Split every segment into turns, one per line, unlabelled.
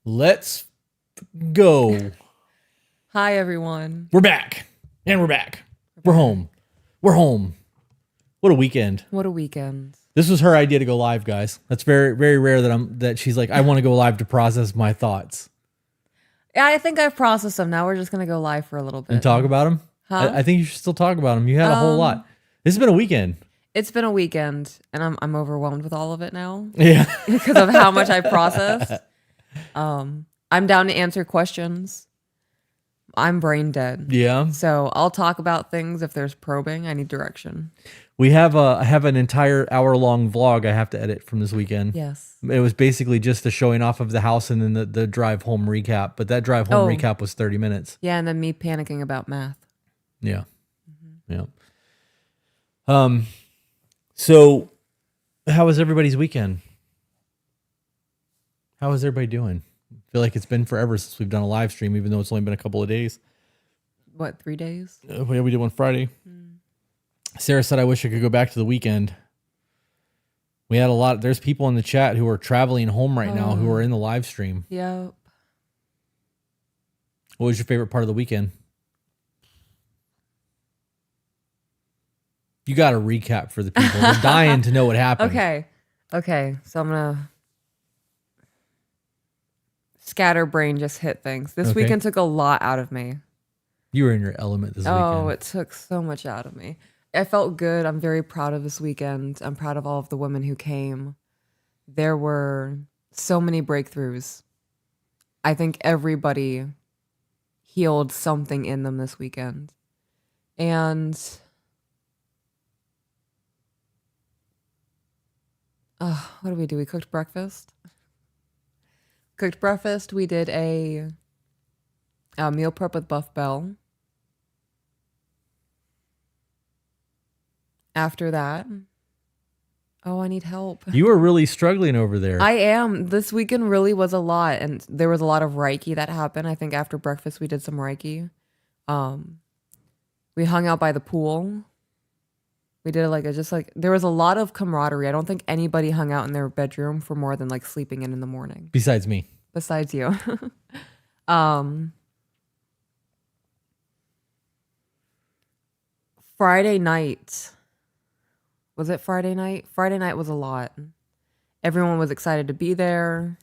Let's go.
Hi, everyone.
We're back. And we're back. We're home. We're home. What a weekend.
What a weekend.
This was her idea to go live, guys. That's very, very rare that she's like, I want to go live to process my thoughts.
Yeah, I think I've processed them. Now we're just going to go live for a little bit.
And talk about them?
Huh?
I think you should still talk about them. You had a whole lot. This has been a weekend.
It's been a weekend, and I'm overwhelmed with all of it now.
Yeah.
Because of how much I processed. I'm down to answer questions. I'm brain dead.
Yeah.
So I'll talk about things if there's probing. I need direction.
I have an entire hour-long vlog I have to edit from this weekend.
Yes.
It was basically just the showing off of the house and then the drive home recap. But that drive home recap was 30 minutes.
Yeah, and then me panicking about math.
Yeah. Yeah. So how was everybody's weekend? How is everybody doing? I feel like it's been forever since we've done a live stream, even though it's only been a couple of days.
What, 3 days?
Yeah, we did one Friday. Sarah said, I wish I could go back to the weekend. We had there's people in the chat who are traveling home right now who are in the live stream.
Yep.
What was your favorite part of the weekend? You got to recap for the people. They're dying to know what happened.
Okay. So I'm going to scatterbrain just hit things. This weekend took a lot out of me.
You were in your element this weekend.
Oh, it took so much out of me. I felt good. I'm very proud of this weekend. I'm proud of all of the women who came. There were so many breakthroughs. I think everybody healed something in them this weekend. And what did we do? We cooked breakfast. We did a meal prep with Buff Bell. After that, I need help.
You were really struggling over there.
I am. This weekend really was a lot, and there was a lot of Reiki that happened. I think after breakfast we did some Reiki. We hung out by the pool. We did there was a lot of camaraderie. I don't think anybody hung out in their bedroom for more than like sleeping in the morning.
Besides me.
Besides you. Friday night. Was it Friday night? Friday night was a lot. Everyone was excited to be there.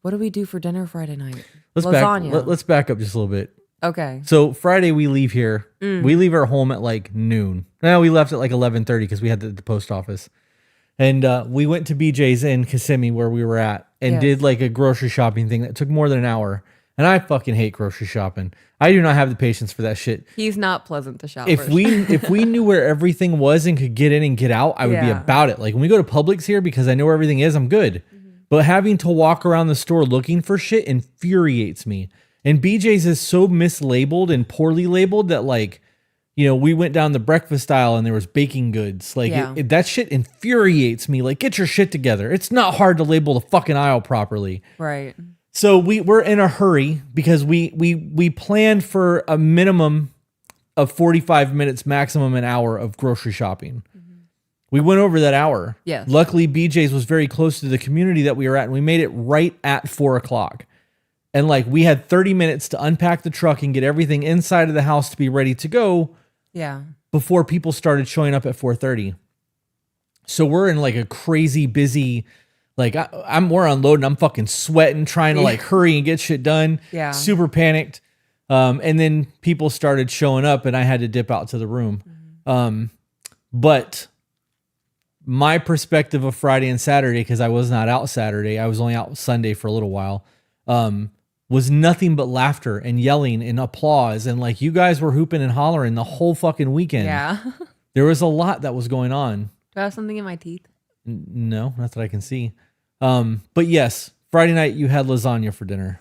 What did we do for dinner Friday night? Lasagna.
Let's back up just a little bit.
Okay.
So Friday we leave here. We leave our home at like noon. No, we left at like 11:30 because we had the post office. And we went to BJ's in Kissimmee where we were at and did like a grocery shopping thing that took more than an hour. And I fucking hate grocery shopping. I do not have the patience for that shit.
He's not pleasant to shop.
If we knew where everything was and could get in and get out, I would be about it. Like when we go to Publix here, because I know where everything is, I'm good. But having to walk around the store looking for shit infuriates me. And BJ's is so mislabeled and poorly labeled that like, we went down the breakfast aisle and there was baking goods. Like that shit infuriates me. Like get your shit together. It's not hard to label the fucking aisle properly.
Right.
So we're in a hurry because we planned for a minimum of 45 minutes, maximum an hour of grocery shopping. We went over that hour.
Yes.
Luckily, BJ's was very close to the community that we were at, and we made it right at 4:00. And like we had 30 minutes to unpack the truck and get everything inside of the house to be ready to go.
Yeah.
Before people started showing up at 4:30. So we're in like a crazy busy. Like we're unloading. I'm fucking sweating, trying to like hurry and get shit done.
Yeah.
Super panicked. And then people started showing up and I had to dip out to the room. But my perspective of Friday and Saturday, because I was not out Saturday, I was only out Sunday for a little while, was nothing but laughter and yelling and applause. And like you guys were hooping and hollering the whole fucking weekend.
Yeah.
There was a lot that was going on.
Do I have something in my teeth?
No, not that I can see. But yes, Friday night you had lasagna for dinner.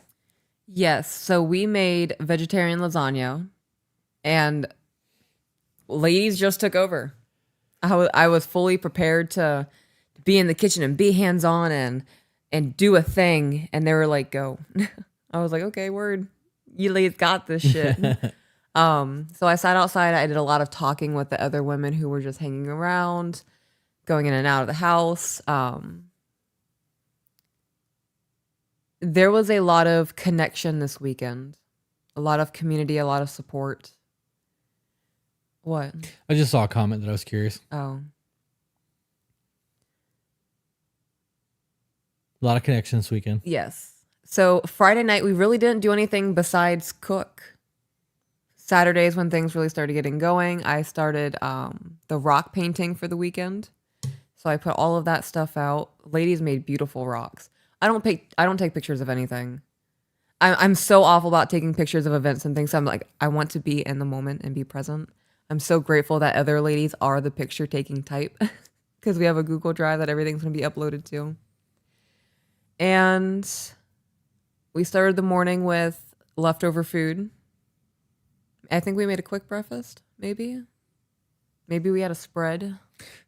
Yes. So we made vegetarian lasagna and ladies just took over. I was fully prepared to be in the kitchen and be hands-on and do a thing. And they were like, go. I was like, okay, word. You ladies got this shit. So I sat outside. I did a lot of talking with the other women who were just hanging around, going in and out of the house. There was a lot of connection this weekend, a lot of community, a lot of support. What?
I just saw a comment that I was curious.
Oh.
A lot of connection this weekend.
Yes. So Friday night, we really didn't do anything besides cook. Saturdays, when things really started getting going, I started the rock painting for the weekend. So I put all of that stuff out. Ladies made beautiful rocks. I don't take pictures of anything. I'm so awful about taking pictures of events and things. I'm like, I want to be in the moment and be present. I'm so grateful that other ladies are the picture taking type because we have a Google Drive that everything's going to be uploaded to. And we started the morning with leftover food. I think we made a quick breakfast, maybe. Maybe we had a spread.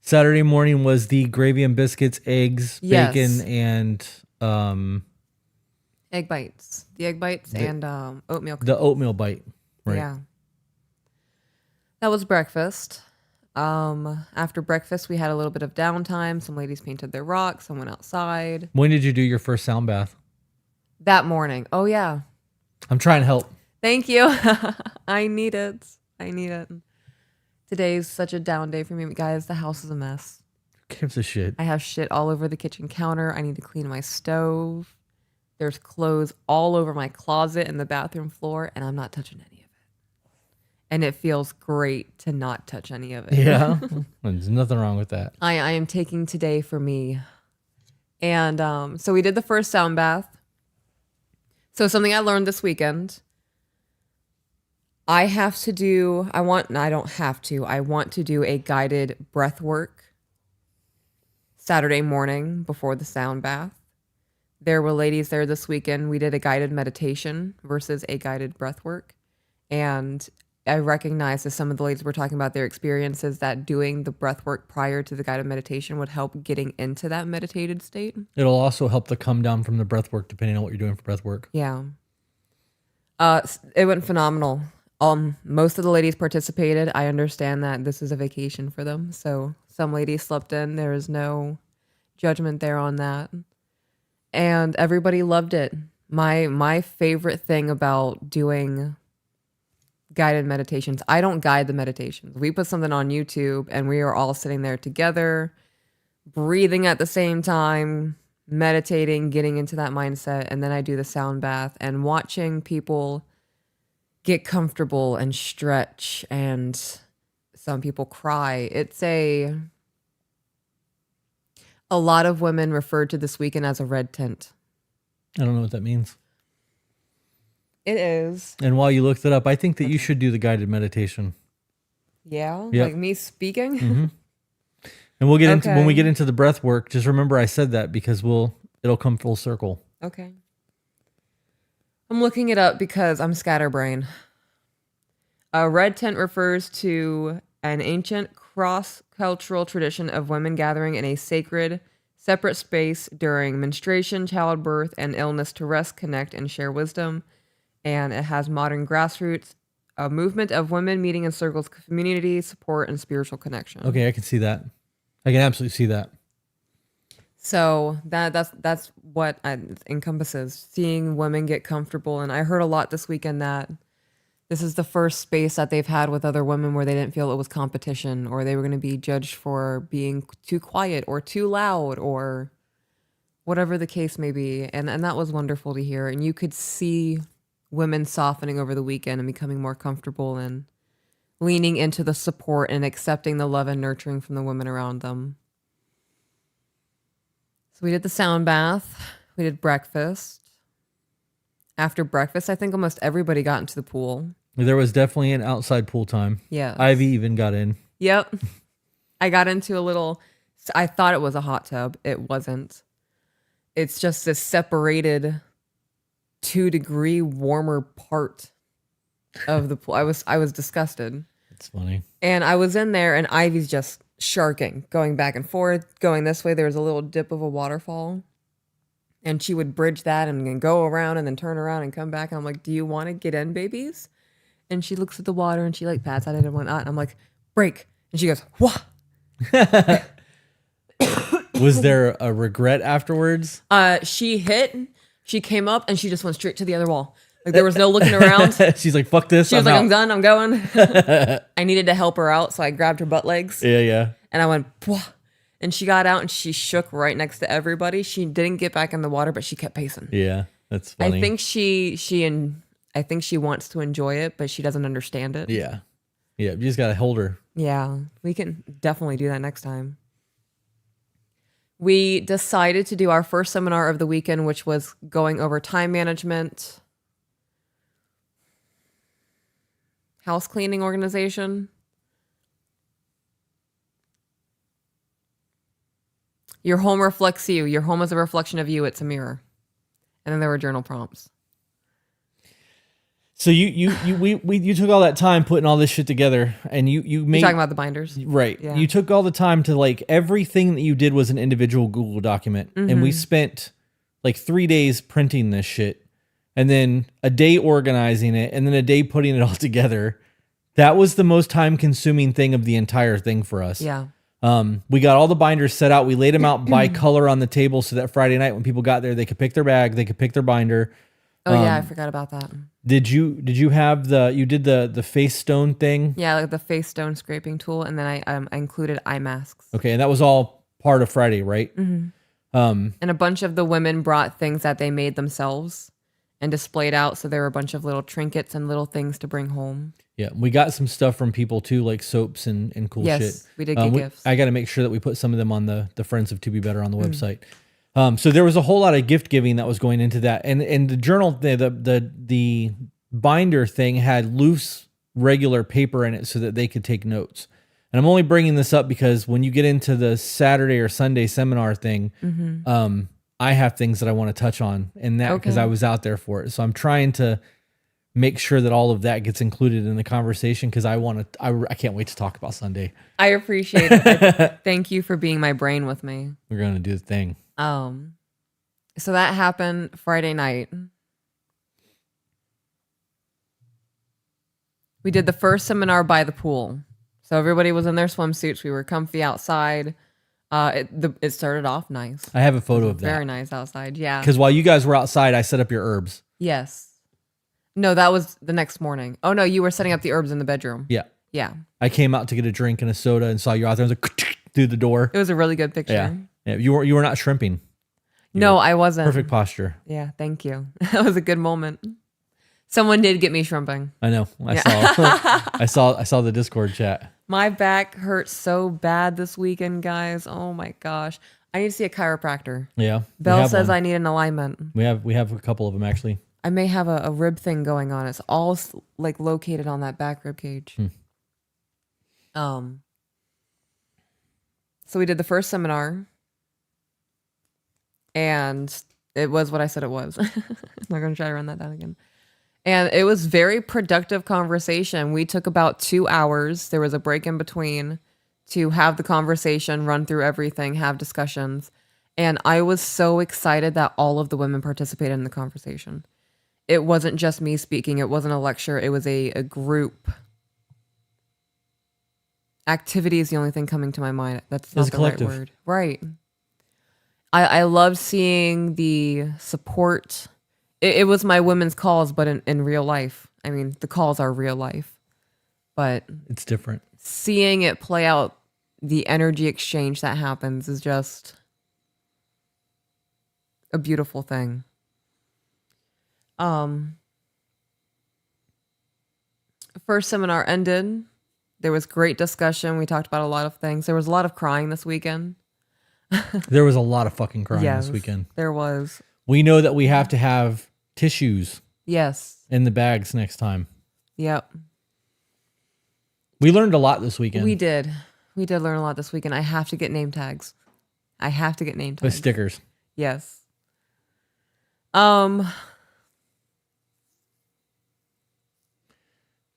Saturday morning was the gravy and biscuits, eggs,
Yes.
bacon, and
Egg bites. The egg bites and oatmeal.
the oatmeal bite. Right.
Yeah. That was breakfast. After breakfast, we had a little bit of downtime. Some ladies painted their rocks. Some went outside.
When did you do your first sound bath?
That morning. Oh, yeah.
I'm trying to help.
Thank you. I need it. I need it. Today's such a down day for me. Guys, the house is a mess.
Who gives a shit?
I have shit all over the kitchen counter. I need to clean my stove. There's clothes all over my closet and the bathroom floor, and I'm not touching any of it. And it feels great to not touch any of it.
Yeah. There's nothing wrong with that.
I am taking today for me. And so we did the first sound bath. So something I learned this weekend. I want to do a guided breath work Saturday morning before the sound bath. There were ladies there this weekend. We did a guided meditation versus a guided breath work. And I recognized as some of the ladies were talking about their experiences that doing the breath work prior to the guided meditation would help getting into that meditated state.
It'll also help to come down from the breath work, depending on what you're doing for breath work.
Yeah. It went phenomenal. Most of the ladies participated. I understand that this is a vacation for them. So some ladies slept in. There is no judgment there on that. And everybody loved it. My favorite thing about doing guided meditations, I don't guide the meditations. We put something on YouTube and we are all sitting there together, breathing at the same time, meditating, getting into that mindset. And then I do the sound bath and watching people get comfortable and stretch, and some people cry. A lot of women referred to this weekend as a red tent.
I don't know what that means.
It is.
And while you looked it up, I think that you should do the guided meditation.
Yeah?
Yep.
Like me speaking?
Mm-hmm. And we'll get into, when we get into the breath work, just remember I said that because it'll come full circle.
Okay. I'm looking it up because I'm scatterbrain. A red tent refers to an ancient cross-cultural tradition of women gathering in a sacred, separate space during menstruation, childbirth, and illness to rest, connect, and share wisdom. And it has modern grassroots, a movement of women meeting in circles, community support, and spiritual connection.
Okay, I can see that. I can absolutely see that.
So that's what it encompasses, seeing women get comfortable. And I heard a lot this weekend that this is the first space that they've had with other women where they didn't feel it was competition or they were going to be judged for being too quiet or too loud or whatever the case may be. And that was wonderful to hear. And you could see women softening over the weekend and becoming more comfortable and leaning into the support and accepting the love and nurturing from the women around them. So we did the sound bath. We did breakfast. After breakfast, I think almost everybody got into the pool.
There was definitely an outside pool time.
Yeah.
Ivy even got in.
Yep. I got into I thought it was a hot tub. It wasn't. It's just this separated 2-degree warmer part of the pool. I was disgusted.
It's funny.
And I was in there and Ivy's just sharking, going back and forth, going this way. There was a little dip of a waterfall. And she would bridge that and then go around and then turn around and come back. And I'm like, do you want to get in, babies? And she looks at the water and she like pats at it and whatnot. And I'm like, break. And she goes, what?
Was there a regret afterwards?
She hit She came up and she just went straight to the other wall. Like there was no looking around.
She's like, fuck this.
She was like,
out.
I'm done. I'm going. I needed to help her out. So I grabbed her butt legs.
Yeah.
And I went, Pwah. And she got out and she shook right next to everybody. She didn't get back in the water, but she kept pacing.
Yeah. That's funny.
I think I think she wants to enjoy it, but she doesn't understand it.
Yeah. Yeah. You just got to hold her.
Yeah. We can definitely do that next time. We decided to do our first seminar of the weekend, which was going over time management, house cleaning organization. Your home reflects you. Your home is a reflection of you. It's a mirror. And then there were journal prompts.
So you took all that time putting all this shit together, and you made.
You're talking about the binders,
right?
Yeah.
You took all the time to like everything that you did was an individual Google document, and we spent like 3 days printing this shit, and then a day organizing it, and then a day putting it all together. That was the most time consuming thing of the entire thing for us.
Yeah.
We got all the binders set out. We laid them out by color on the table so that Friday night when people got there, they could pick their bag, they could pick their binder.
Oh yeah, I forgot about that.
Did you have the face stone thing?
Yeah, like the face stone scraping tool, and then I included eye masks.
Okay, and that was all part of Friday, right?
And a bunch of the women brought things that they made themselves and displayed out. So there were a bunch of little trinkets and little things to bring home.
Yeah, we got some stuff from people too, like soaps and cool shit.
Yes, we did get gifts.
I got to make sure that we put some of them on the Friends of To Be Better on the website. So there was a whole lot of gift giving that was going into that, and the journal, the binder thing had loose regular paper in it so that they could take notes. And I'm only bringing this up because when you get into the Saturday or Sunday seminar thing, I have things that I want to touch on in that because I was out there for it. So I'm trying to make sure that all of that gets included in the conversation because I can't wait to talk about Sunday.
I appreciate it. Thank you for being my brain with me.
We're going to do the thing.
So that happened Friday night. We did the first seminar by the pool. So everybody was in their swimsuits. We were comfy outside. It started off nice.
I have a photo of that.
Very nice outside. Yeah.
Because while you guys were outside, I set up your herbs.
Yes. No, that was the next morning. Oh no, you were setting up the herbs in the bedroom.
Yeah.
Yeah.
I came out to get a drink and a soda and saw you out there. I was like, through the door.
It was a really good picture.
Yeah. You were not shrimping.
No, I wasn't.
Perfect posture.
Yeah, thank you. That was a good moment. Someone did get me shrimping.
I know. I saw. I saw the Discord chat.
My back hurts so bad this weekend, guys. Oh my gosh. I need to see a chiropractor.
Yeah.
Belle says I need an alignment.
We have a couple of them actually.
I may have a rib thing going on. It's all like located on that back rib cage. So we did the first seminar and it was what I said it was. I'm not going to try to run that down again. And it was very productive conversation. We took about 2 hours. There was a break in between to have the conversation, run through everything, have discussions. And I was so excited that all of the women participated in the conversation. It wasn't just me speaking. It wasn't a lecture. It was a group. Activity is the only thing coming to my mind. That's not the right word. Right. I loved seeing the support. It was my women's calls, but in real life. I mean, the calls are real life. But
it's different.
Seeing it play out, the energy exchange that happens is just a beautiful thing. First seminar ended. There was great discussion. We talked about a lot of things. There was a lot of crying this weekend.
There was a lot of fucking crying this weekend.
There was.
We know that we have to have tissues.
Yes.
In the bags next time.
Yep.
We learned a lot this weekend.
We did. We did learn a lot this weekend. I have to get name tags.
With stickers.
Yes.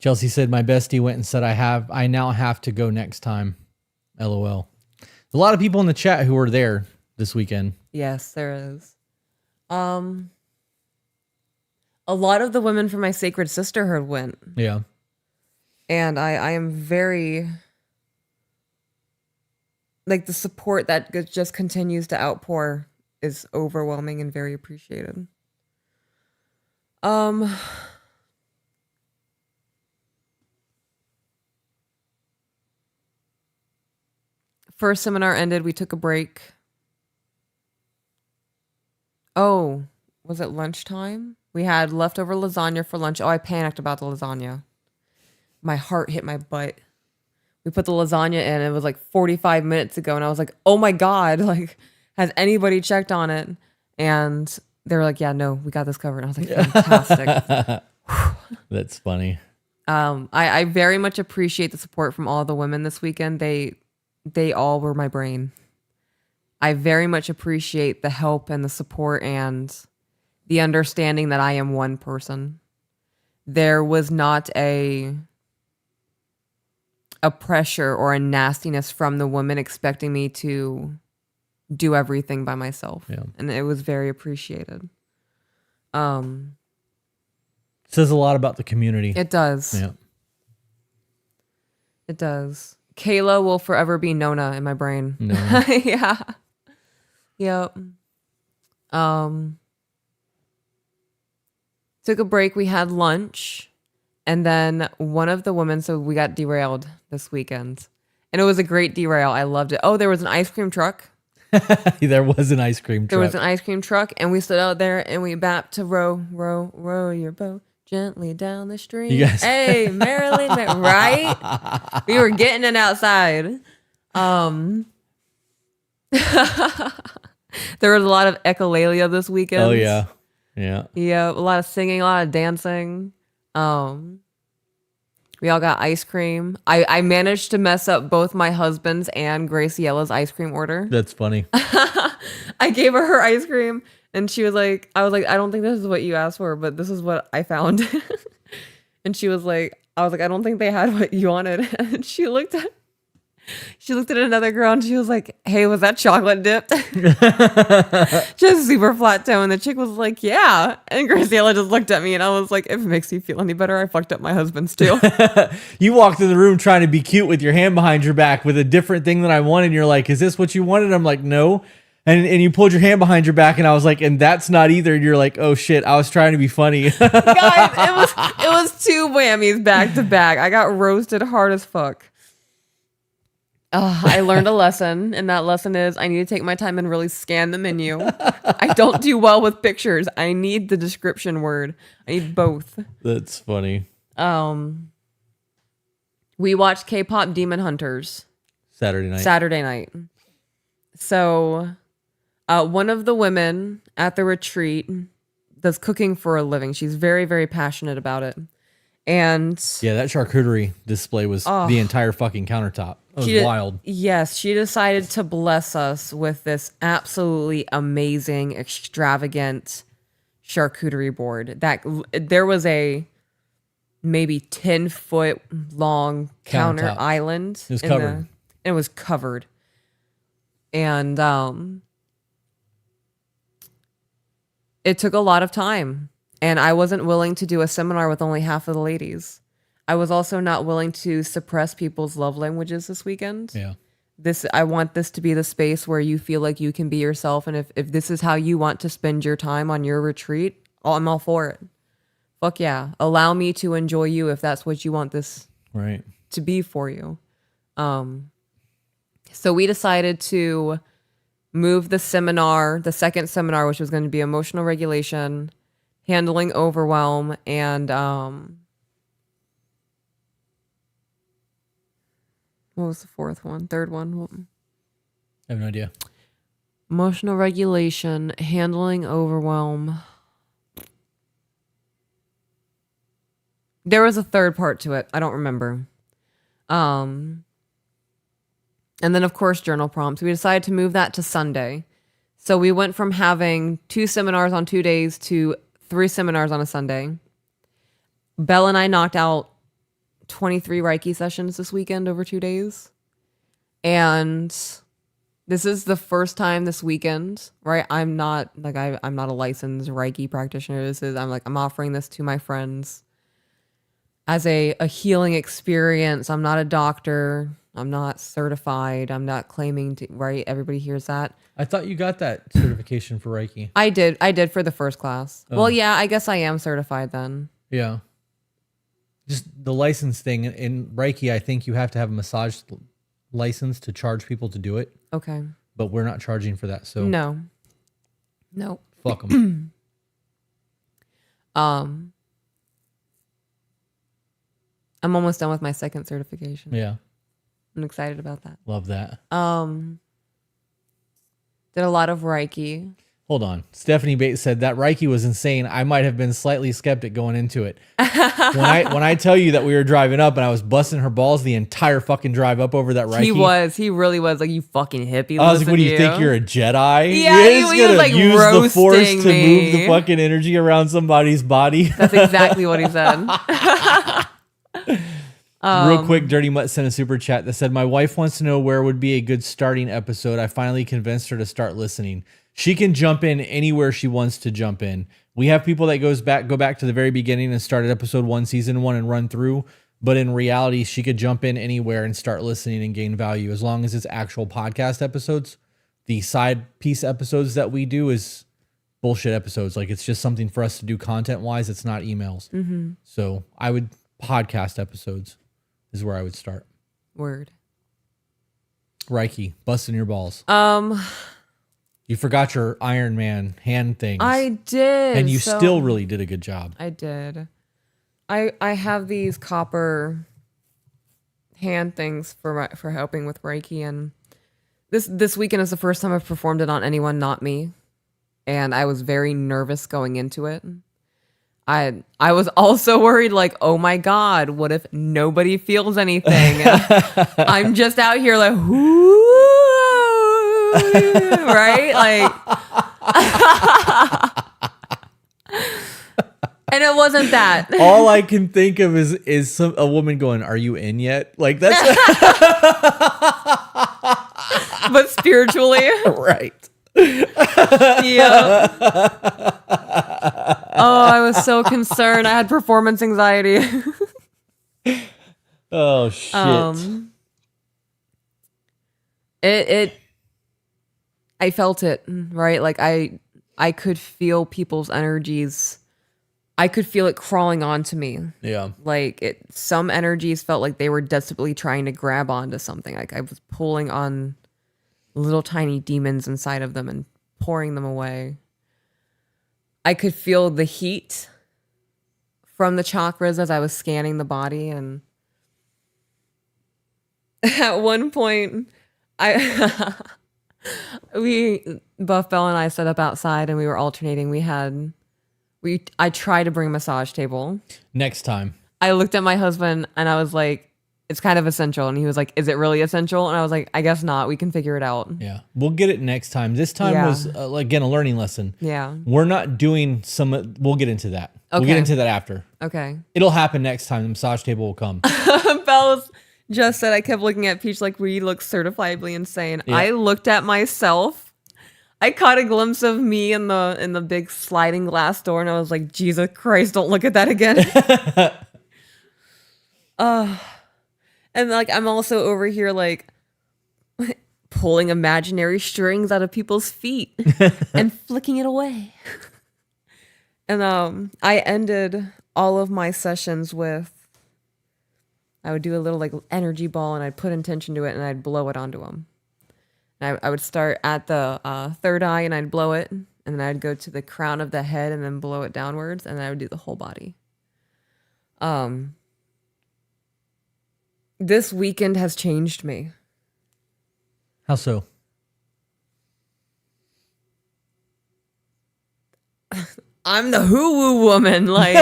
Chelsea said, my bestie went and said, I now have to go next time. LOL. A lot of people in the chat who were there this weekend.
Yes, there is. A lot of the women from my Sacred Sisterhood went.
Yeah.
And I am very, like, the support that just continues to outpour is overwhelming and very appreciated. Um, First seminar ended. We took a break. Oh, was it lunchtime? We had leftover lasagna for lunch. Oh, I panicked about the lasagna. My heart hit my butt. We put the lasagna in. It was like 45 minutes ago. And I was like, oh my God, like, has anybody checked on it? And they were like, yeah, no, we got this covered. And I was like, fantastic.
That's funny.
I very much appreciate the support from all the women this weekend. They all were my brain. I very much appreciate the help and the support and the understanding that I am one person. There was not a pressure or a nastiness from the women expecting me to do everything by myself.
Yeah.
And it was very appreciated.
Says a lot about the community.
It does.
Yeah.
It does. Kayla will forever be Nona in my brain.
No.
Yeah. Yep. Took a break. We had lunch. And then one of the women, so we got derailed this weekend. And it was a great derail. I loved it. Oh, there was an ice cream truck.
There was an ice cream truck.
There was an ice cream truck. And we stood out there and we bapped to row, row, row your boat gently down the stream.
You guys-
Hey, Marilyn, right? We were getting it outside. There was a lot of echolalia this weekend.
Oh, yeah. Yeah.
Yeah, a lot of singing, a lot of dancing. We all got ice cream. I managed to mess up both my husband's and Graciella's ice cream order.
That's funny.
I gave her ice cream and she was like, I was like, I don't think this is what you asked for, but this is what I found. And she was like, I was like, I don't think they had what you wanted. And she looked at another girl and she was like, hey, was that chocolate dipped? Just super flat tone. The chick was like, yeah. And Graciela just looked at me and I was like, if it makes you feel any better, I fucked up my husband's too.
You walked in the room trying to be cute with your hand behind your back with a different thing than I wanted. And you're like, is this what you wanted? I'm like, no. And you pulled your hand behind your back and I was like, and that's not either. And you're like, oh shit, I was trying to be funny.
Guys, it was two whammies back to back. I got roasted hard as fuck. I learned a lesson, and that lesson is I need to take my time and really scan the menu. I don't do well with pictures. I need the description word. I need both.
That's funny.
We watched K-pop Demon Hunters Saturday night. So, one of the women at the retreat does cooking for a living. She's very, very passionate about it. And
yeah, that charcuterie display was the entire fucking countertop. It was wild.
Yes, she decided to bless us with this absolutely amazing, extravagant charcuterie board. That there was a maybe 10-foot long counter
Countertop.
island.
It was covered.
It was covered. And it took a lot of time. And I wasn't willing to do a seminar with only half of the ladies. I was also not willing to suppress people's love languages this weekend.
Yeah.
I want this to be the space where you feel like you can be yourself. And if this is how you want to spend your time on your retreat, I'm all for it. Fuck yeah. Allow me to enjoy you if that's what you want this
Right.
to be for you. So we decided to move the second seminar, which was going to be emotional regulation, handling overwhelm, and what was the third one?
I have no idea.
Emotional regulation, handling overwhelm. There was a third part to it. I don't remember. And then, of course, journal prompts. We decided to move that to Sunday. So we went from having 2 seminars on 2 days to 3 seminars on a Sunday. Belle and I knocked out 23 Reiki sessions this weekend over 2 days. And this is the first time this weekend, right? I'm not a licensed Reiki practitioner. I'm offering this to my friends as a healing experience. I'm not a doctor. I'm not certified. I'm not claiming to, right? Everybody hears that.
I thought you got that certification for Reiki.
I did for the first class.
Oh.
Well, yeah, I guess I am certified then.
Yeah. Just the license thing in Reiki, I think you have to have a massage license to charge people to do it.
Okay.
But we're not charging for that, so
No.
fuck them.
I'm almost done with my second certification.
Yeah.
I'm excited about that.
Love that.
Did a lot of Reiki.
Hold on. Stephanie Bates said that Reiki was insane. I might have been slightly skeptic going into it. when I tell you that we were driving up and I was busting her balls the entire fucking drive up over that Reiki.
He really was like, you fucking hippie.
I was like, what do you think? You're a Jedi?
Yeah, he was like
use the force to
me.
move the fucking energy around somebody's body.
That's exactly what he said.
Real quick, Dirty Mutt sent a super chat that said, my wife wants to know where would be a good starting episode. I finally convinced her to start listening. She can jump in anywhere she wants to jump in. We have people that go back to the very beginning and start at episode 1, season 1 and run through. But in reality, she could jump in anywhere and start listening and gain value as long as it's actual podcast episodes. The side piece episodes that we do is bullshit episodes. Like it's just something for us to do content wise. It's not emails. Mm-hmm. So I would podcast episodes is where I would start.
Word.
Reiki, busting your balls. You forgot your Iron Man hand things.
I did.
And you still really did a good job.
I did. I have these copper hand things for helping with Reiki, and this weekend is the first time I've performed it on anyone not me. And I was very nervous going into it. I was also worried, like, oh my God, what if nobody feels anything? I'm just out here like, whoo, right? Like, and it wasn't that.
All I can think of is a woman going, "Are you in yet?" Like that's
but spiritually,
right.
Yeah. Oh, I was so concerned. I had performance anxiety.
Oh shit.
I felt it, right? Like I could feel people's energies. I could feel it crawling onto me.
Yeah.
Like some energies felt like they were desperately trying to grab onto something. Like I was pulling on little tiny demons inside of them and pouring them away. I could feel the heat from the chakras as I was scanning the body. And at one point, Buff Bell and I set up outside and we were alternating. I tried to bring a massage table.
Next time.
I looked at my husband and I was like, it's kind of essential. And he was like, is it really essential? And I was like, I guess not. We can figure it out.
Yeah. We'll get it next time. This time was, again, a learning lesson.
Yeah.
We're not doing we'll get into that.
Okay.
We'll get into that after.
Okay.
It'll happen next time. The massage table will come.
Bell's just said, I kept looking at Peach like we look certifiably insane. Yeah. I looked at myself. I caught a glimpse of me in the big sliding glass door and I was like, Jesus Christ, don't look at that again. And like I'm also over here like pulling imaginary strings out of people's feet and flicking it away. And I ended all of my sessions with, I would do a little like energy ball and I'd put intention to it and I'd blow it onto them. And I would start at the third eye and I'd blow it, and then I'd go to the crown of the head and then blow it downwards, and then I would do the whole body. This weekend has changed me.
How so?
I'm the hoo-woo woman. Like,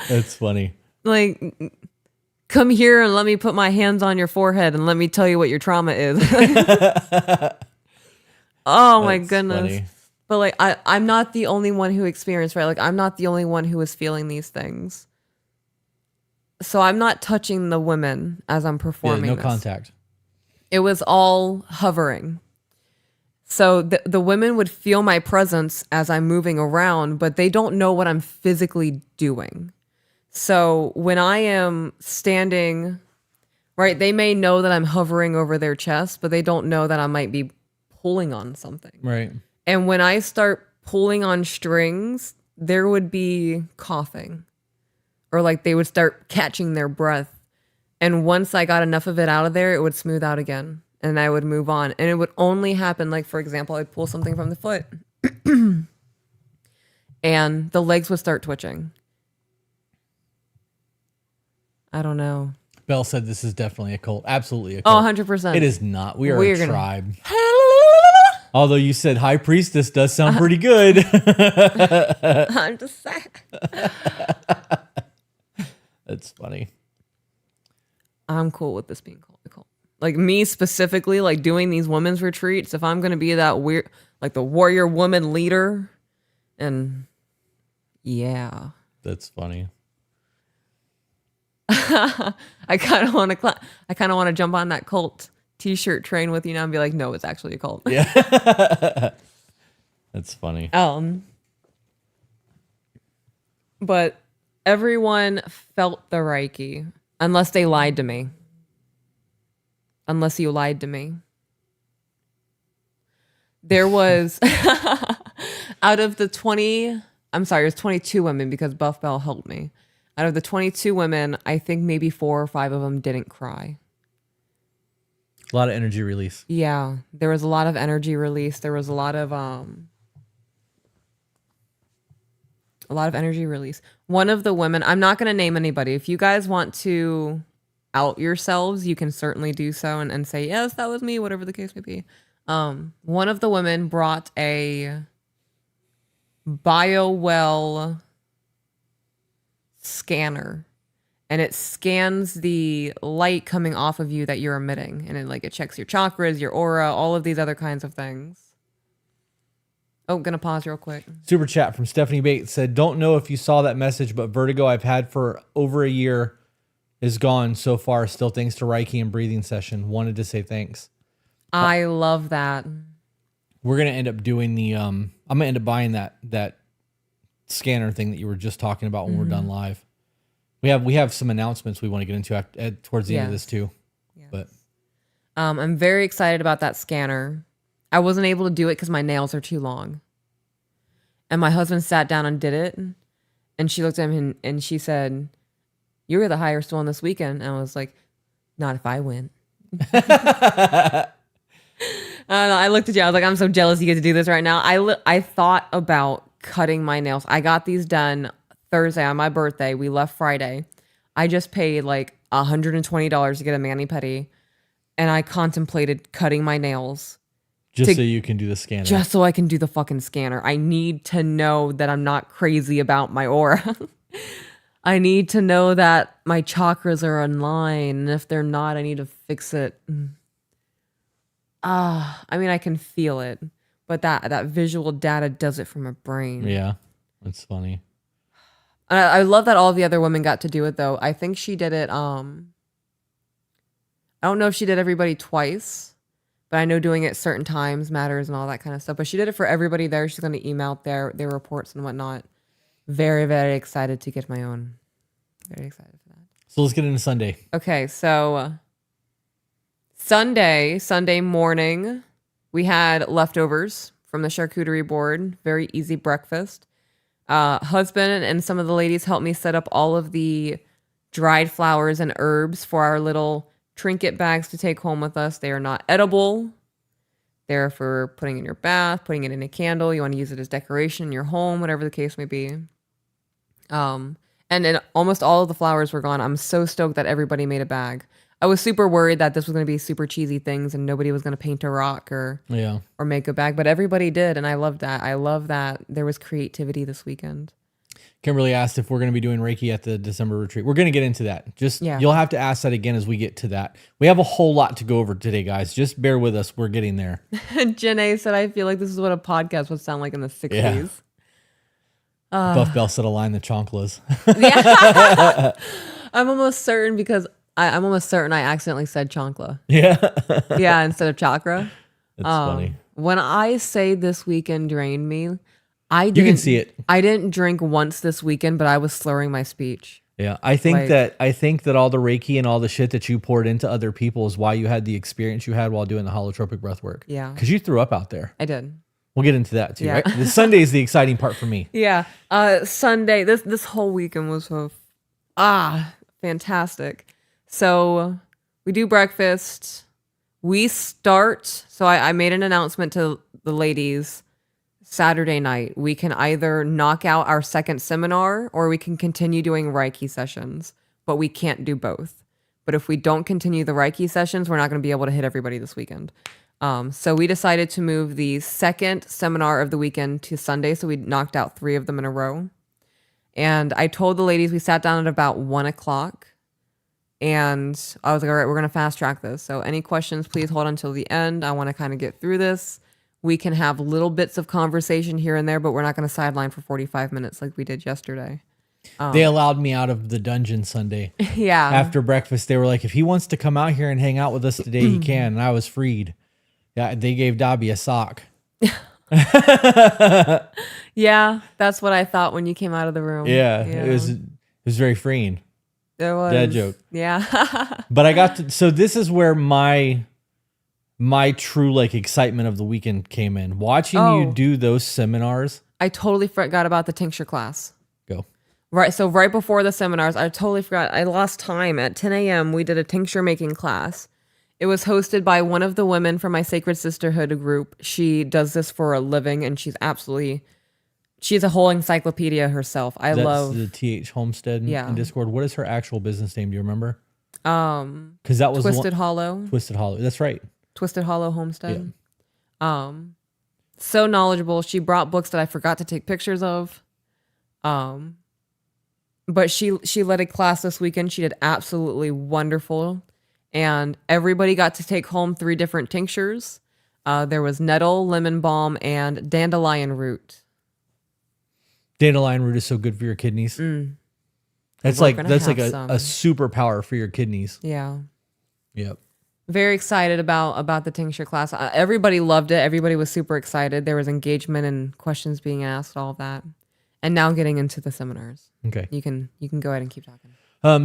that's funny.
Like, come here and let me put my hands on your forehead and let me tell you what your trauma is. Oh my goodness. Funny. But like, I'm not the only one who experienced, right? Like, I'm not the only one who was feeling these things. So I'm not touching the women as I'm performing.
Yeah, no contact.
It was all hovering. So the women would feel my presence as I'm moving around, but they don't know what I'm physically doing. So when I am standing Right? They may know that I'm hovering over their chest, but they don't know that I might be pulling on something.
Right.
And when I start pulling on strings, there would be coughing, or like they would start catching their breath. And once I got enough of it out of there, it would smooth out again and I would move on. And it would only happen, like, for example, I'd pull something from the foot and the legs would start twitching. I don't know.
Belle said this is definitely a cult. Absolutely a cult.
Oh, 100%.
It is not. We are
We're
a
gonna-
tribe. Although you said high priestess does sound pretty good.
I'm just saying.
That's funny.
I'm cool with this being called a cult. Like me specifically, like doing these women's retreats, if I'm going to be that weird, like the warrior woman leader, and yeah.
That's funny.
I kind of want to jump on that cult t-shirt train with you now and be like, no, it's actually a cult.
Yeah. That's funny.
But everyone felt the Reiki unless they lied to me. Unless you lied to me. There was out of the 20, I'm sorry, it was 22 women because Buff Bell helped me. Out of the 22 women, I think maybe 4 or 5 of them didn't cry.
A lot of energy release.
Yeah, there was a lot of energy release. There was a lot of energy release. One of the women, I'm not going to name anybody. If you guys want to out yourselves, you can certainly do so and say, yes, that was me, whatever the case may be. One of the women brought a BioWell scanner, and it scans the light coming off of you that you're emitting, and it checks your chakras, your aura, all of these other kinds of things. Oh, gonna pause real quick.
Super chat from Stephanie Bates said, don't know if you saw that message, but vertigo I've had for over a year is gone so far. Still thanks to Reiki and breathing session. Wanted to say thanks.
I love that.
We're going to end up doing the, I'm going to end up buying that scanner thing that you were just talking about when we're done live. We have some announcements we want to get into towards the end of this too. Yes. But
I'm very excited about that scanner. I wasn't able to do it because my nails are too long. And my husband sat down and did it. And she looked at him and she said, you were the highest one this weekend. And I was like, not if I win. I looked at you. I was like, I'm so jealous you get to do this right now. I thought about cutting my nails. I got these done Thursday on my birthday. We left Friday. I just paid like $120 to get a mani-pedi. And I contemplated cutting my nails.
Just so you can do the scanner.
Just so I can do the fucking scanner. I need to know that I'm not crazy about my aura. I need to know that my chakras are in line. And if they're not, I need to fix it. I mean, I can feel it. But that visual data does it for my brain.
Yeah, that's funny.
I love that all the other women got to do it, though. I think she did it. I don't know if she did everybody twice. But I know doing it certain times matters and all that kind of stuff. But she did it for everybody there. She's going to email out their reports and whatnot. Very, very excited to get my own. Very excited for that.
So let's get into Sunday.
Okay, so Sunday morning, we had leftovers from the charcuterie board. Very easy breakfast. Husband and some of the ladies helped me set up all of the dried flowers and herbs for our little trinket bags to take home with us. They are not edible. They're for putting in your bath, putting it in a candle. You want to use it as decoration in your home, whatever the case may be. And then almost all of the flowers were gone. I'm so stoked that everybody made a bag. I was super worried that this was going to be super cheesy things and nobody was going to paint a rock or make a bag, but everybody did, and I loved that. I love that there was creativity this weekend.
Kimberly asked if we're going to be doing Reiki at the December retreat. We're going to get into that. You'll have to ask that again as we get to that. We have a whole lot to go over today, guys. Just bear with us. We're getting there.
Janae said, I feel like this is what a podcast would sound like in the 60s.
Yeah. Buff Bell said align the chanclas.
Yeah. I'm almost certain because I'm almost certain I accidentally said chancla.
Yeah.
Yeah, instead of chakra.
That's funny.
When I say this weekend drained me,
you can see it.
I didn't drink once this weekend, but I was slurring my speech.
Yeah, I think that all the Reiki and all the shit that you poured into other people is why you had the experience you had while doing the holotropic breath work.
Yeah.
Because you threw up out there.
I did.
We'll get into that too,
Yeah.
right? The Sunday is the exciting part for me.
Yeah. Sunday, this whole weekend was fantastic. So we do breakfast. We start, so I made an announcement to the ladies Saturday night. We can either knock out our second seminar or we can continue doing Reiki sessions, but we can't do both. But if we don't continue the Reiki sessions, we're not going to be able to hit everybody this weekend. So we decided to move the second seminar of the weekend to Sunday. So we knocked out 3 of them in a row. And I told the ladies, we sat down at about 1:00. And I was like, all right, we're going to fast track this. So any questions, please hold until the end. I want to kind of get through this. We can have little bits of conversation here and there, but we're not going to sideline for 45 minutes like we did yesterday.
They allowed me out of the dungeon Sunday.
Yeah.
After breakfast, they were like, if he wants to come out here and hang out with us today, he can. And I was freed. Yeah, they gave Dobby a sock.
Yeah, that's what I thought when you came out of the room.
Yeah. It was very freeing.
There was.
Dad joke.
Yeah.
But I got to, so this is where my true like excitement of the weekend came in. Watching you do those seminars.
I totally forgot about the tincture class.
Go.
Right. So right before the seminars, I totally forgot. I lost time. At 10 a.m., we did a tincture making class. It was hosted by one of the women from my Sacred Sisterhood group. She does this for a living, and she's a whole encyclopedia herself.
That's the TH Homestead in Discord. What is her actual business name? Do you remember? Because that was
Twisted Hollow.
Twisted Hollow. That's right.
Twisted Hollow Homestead. Yeah. So knowledgeable. She brought books that I forgot to take pictures of. But she led a class this weekend. She did absolutely wonderful. And everybody got to take home 3 different tinctures. There was nettle, lemon balm, and dandelion root.
Dandelion root is so good for your kidneys. That's like a superpower for your kidneys.
Yeah.
Yep.
Very excited about the tincture class. Everybody loved it. Everybody was super excited. There was engagement and questions being asked, all of that. And now getting into the seminars.
Okay.
You can go ahead and keep talking.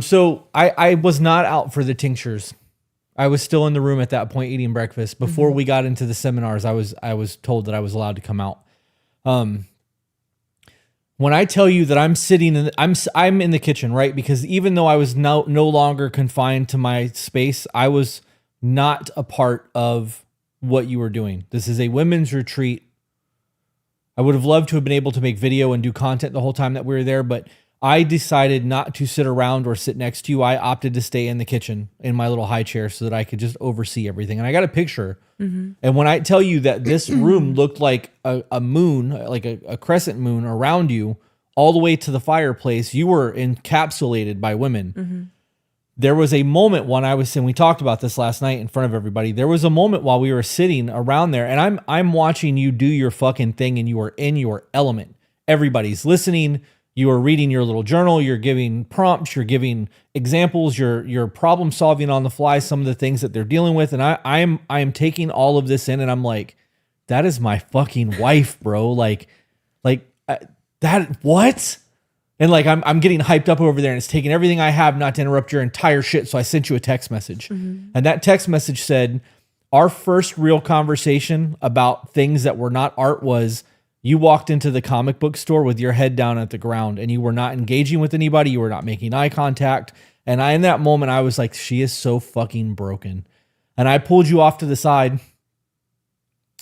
So I was not out for the tinctures. I was still in the room at that point eating breakfast. Before we got into the seminars, I was told that I was allowed to come out. When I tell you that I'm sitting I'm in the kitchen, right? Because even though I was no longer confined to my space, I was not a part of what you were doing. This is a women's retreat. I would have loved to have been able to make video and do content the whole time that we were there, but I decided not to sit around or sit next to you. I opted to stay in the kitchen in my little high chair so that I could just oversee everything. And I got a picture. And when I tell you that this room looked like a moon, like a crescent moon around you, all the way to the fireplace, you were encapsulated by women. There was a moment when I was, and we talked about this last night in front of everybody. There was a moment while we were sitting around there, and I'm watching you do your fucking thing, and you are in your element. Everybody's listening. You are reading your little journal. You're giving prompts. You're giving examples. You're problem solving on the fly some of the things that they're dealing with. And I am taking all of this in, and I'm like, that is my fucking wife, bro. Like that. What? And like I'm getting hyped up over there, and it's taking everything I have not to interrupt your entire shit. So I sent you a text message, and that text message said, our first real conversation about things that were not art was, you walked into the comic book store with your head down at the ground, and you were not engaging with anybody. You were not making eye contact. And in that moment, I was like, she is so fucking broken. And I pulled you off to the side,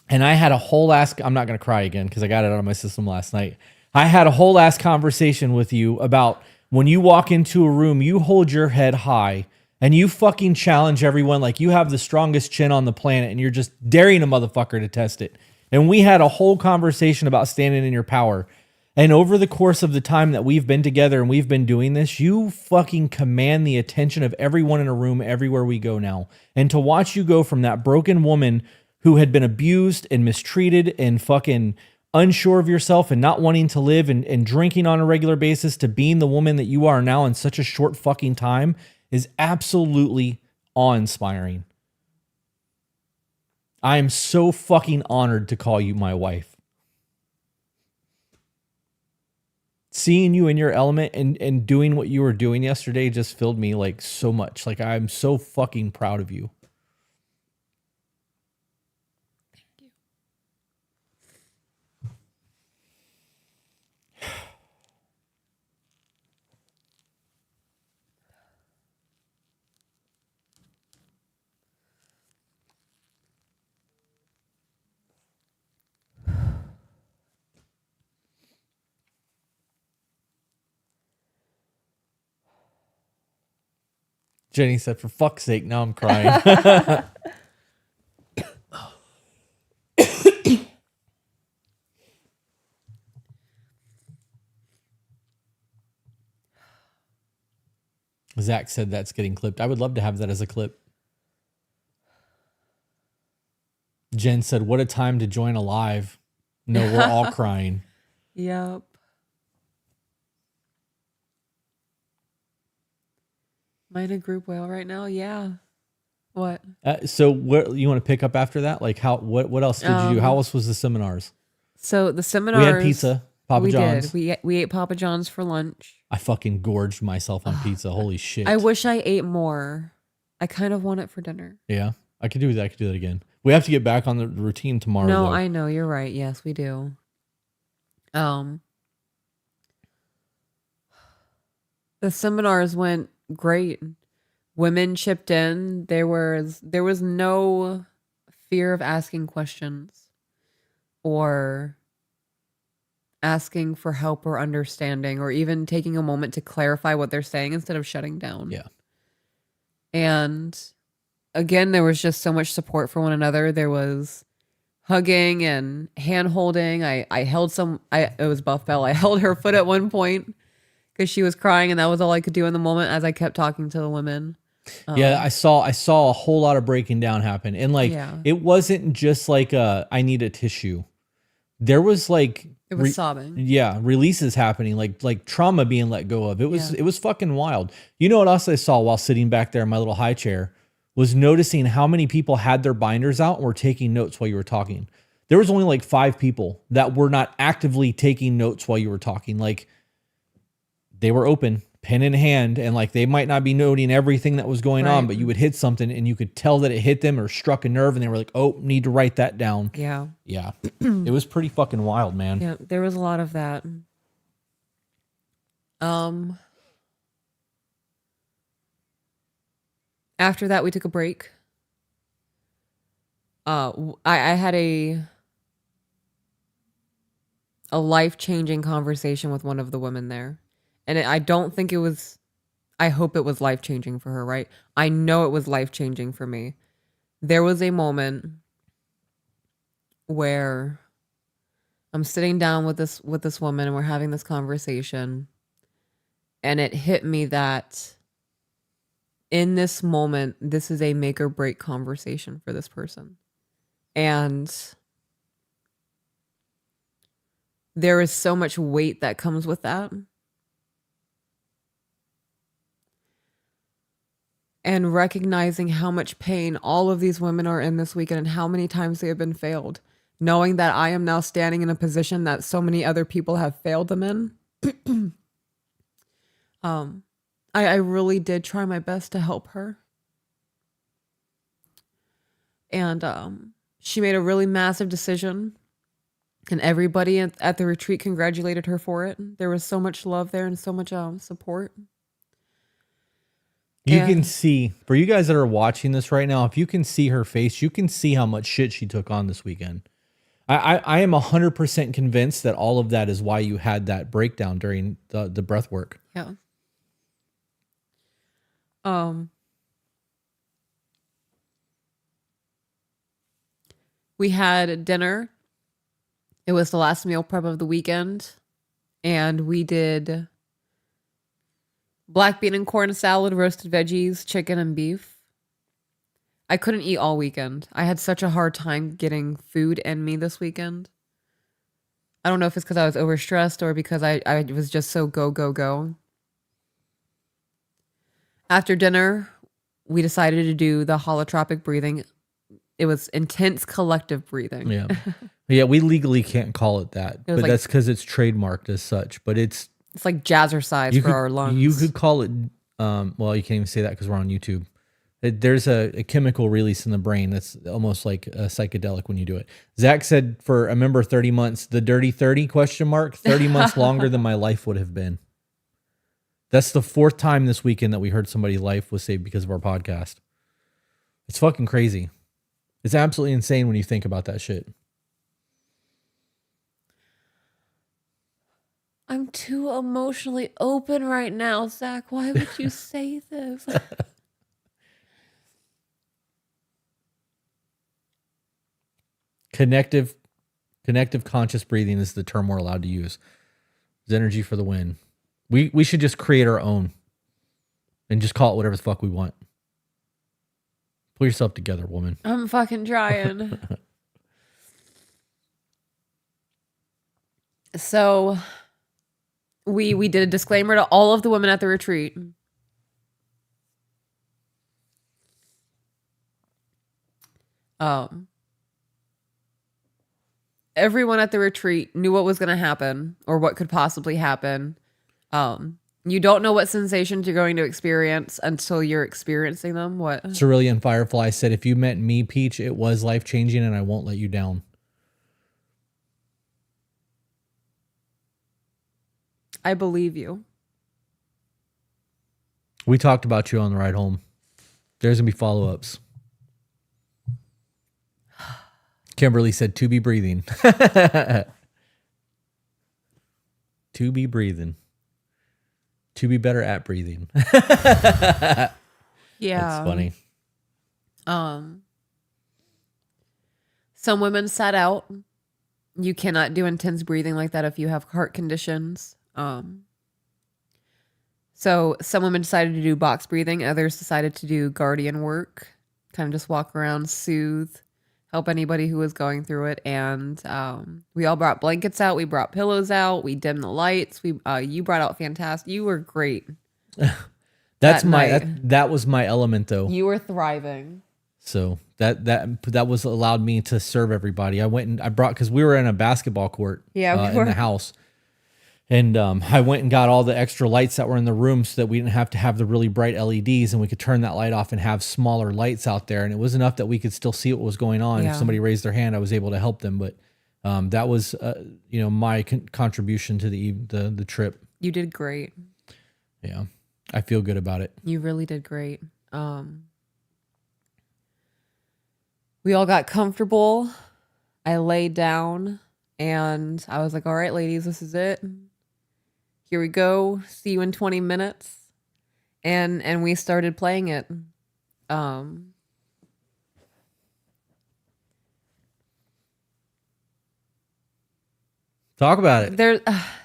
and I had a whole I'm not going to cry again because I got it out of my system last night. I had a whole conversation with you about when you walk into a room, you hold your head high and you fucking challenge everyone like you have the strongest chin on the planet, and you're just daring a motherfucker to test it. And we had a whole conversation about standing in your power. And over the course of the time that we've been together and we've been doing this, you fucking command the attention of everyone in a room everywhere we go now. And to watch you go from that broken woman who had been abused and mistreated and fucking unsure of yourself and not wanting to live and drinking on a regular basis to being the woman that you are now in such a short fucking time is absolutely awe-inspiring. I am so fucking honored to call you my wife. seeing you in your element and doing what you were doing yesterday just filled me like so much. Like I'm so fucking proud of you. Jenny said, for fuck's sake, now I'm crying. Zach said that's getting clipped. I would love to have that as a clip. Jen said, what a time to join a live. No, we're all crying.
Yep. Am I in a group whale right now? Yeah. What?
So what you want to pick up after that? Like what else did you do? How else was the seminars?
So the seminars.
We had pizza, Papa John's.
We ate Papa John's for lunch.
I fucking gorged myself on pizza. Holy shit.
I wish I ate more. I kind of want it for dinner.
Yeah, I could do that. I could do that again. We have to get back on the routine tomorrow.
No,
though.
I know. You're right. Yes, we do. The seminars went great. Women chipped in. There was no fear of asking questions or asking for help or understanding or even taking a moment to clarify what they're saying instead of shutting down.
Yeah.
And again, there was just so much support for one another. There was hugging and hand holding. It was Buff Bell. I held her foot at one point because she was crying, and that was all I could do in the moment as I kept talking to the women.
Yeah, I saw a whole lot of breaking down happen. And like it wasn't just like I need a tissue. There was like
it was sobbing.
Yeah, releases happening, like trauma being let go of. It was fucking wild. You know what else I saw while sitting back there in my little high chair was noticing how many people had their binders out and were taking notes while you were talking. There was only like 5 people that were not actively taking notes while you were talking. Like they were open, pen in hand, and like they might not be noting everything that was going on, but you would hit something and you could tell that it hit them or struck a nerve, and they were like, oh, need to write that down.
Yeah.
Yeah. It was pretty fucking wild, man.
Yeah, there was a lot of that. After that, we took a break. I had a life-changing conversation with one of the women there. And I don't think it was, I hope it was life-changing for her, right? I know it was life-changing for me. There was a moment where I'm sitting down with this woman and we're having this conversation. And it hit me that in this moment, this is a make or break conversation for this person. And there is so much weight that comes with that. And recognizing how much pain all of these women are in this weekend and how many times they have been failed. Knowing that I am now standing in a position that so many other people have failed them in. I really did try my best to help her. And she made a really massive decision. And everybody at the retreat congratulated her for it. There was so much love there and so much support.
You can see, for you guys that are watching this right now, if you can see her face, you can see how much shit she took on this weekend. I am 100% convinced that all of that is why you had that breakdown during the breath work.
Yeah. We had dinner. It was the last meal prep of the weekend. And we did black bean and corn salad, roasted veggies, chicken and beef. I couldn't eat all weekend. I had such a hard time getting food in me this weekend. I don't know if it's because I was overstressed or because I was just so go. After dinner, we decided to do the holotropic breathing. It was intense collective breathing.
Yeah. Yeah, we legally can't call it that. But
like,
that's because it's trademarked as such. But it's
It's like jazzercise for our lungs.
You could call it, well, you can't even say that because we're on YouTube. There's a chemical release in the brain that's almost like a psychedelic when you do it. Zach said for, I remember 30 months, the dirty 30 question mark, 30 months longer than my life would have been. That's the 4th time this weekend that we heard somebody's life was saved because of our podcast. It's fucking crazy. It's absolutely insane when you think about that shit.
I'm too emotionally open right now, Zach. Why would you say this?
Connective conscious breathing is the term we're allowed to use. It's energy for the win. We should just create our own and just call it whatever the fuck we want. Pull yourself together, woman.
I'm fucking trying. So we did a disclaimer to all of the women at the retreat. Everyone at the retreat knew what was going to happen or what could possibly happen. You don't know what sensations you're going to experience until you're experiencing them. What?
Cerulean Firefly said, if you met me, Peach, it was life-changing and I won't let you down.
I believe you.
We talked about you on the ride home. There's going to be follow-ups. Kimberly said, to be breathing. To be breathing. To be better at breathing.
Yeah.
That's funny.
Some women sat out. You cannot do intense breathing like that if you have heart conditions. So some women decided to do box breathing. Others decided to do guardian work. Kind of just walk around, soothe, help anybody who was going through it. And we all brought blankets out. We brought pillows out. We dimmed the lights. You brought out fantastic. You were great.
That was my element though.
You were thriving.
So that was allowed me to serve everybody. I went and I brought, because we were in a basketball court in the house. And I went and got all the extra lights that were in the room so that we didn't have to have the really bright LEDs, and we could turn that light off and have smaller lights out there. And it was enough that we could still see what was going on.
Yeah.
If somebody raised their hand, I was able to help them. But that was, my contribution to the trip.
You did great.
Yeah, I feel good about it.
You really did great. We all got comfortable. I laid down and I was like, all right, ladies, this is it. Here we go. See you in 20 minutes. And we started playing it.
Talk about it.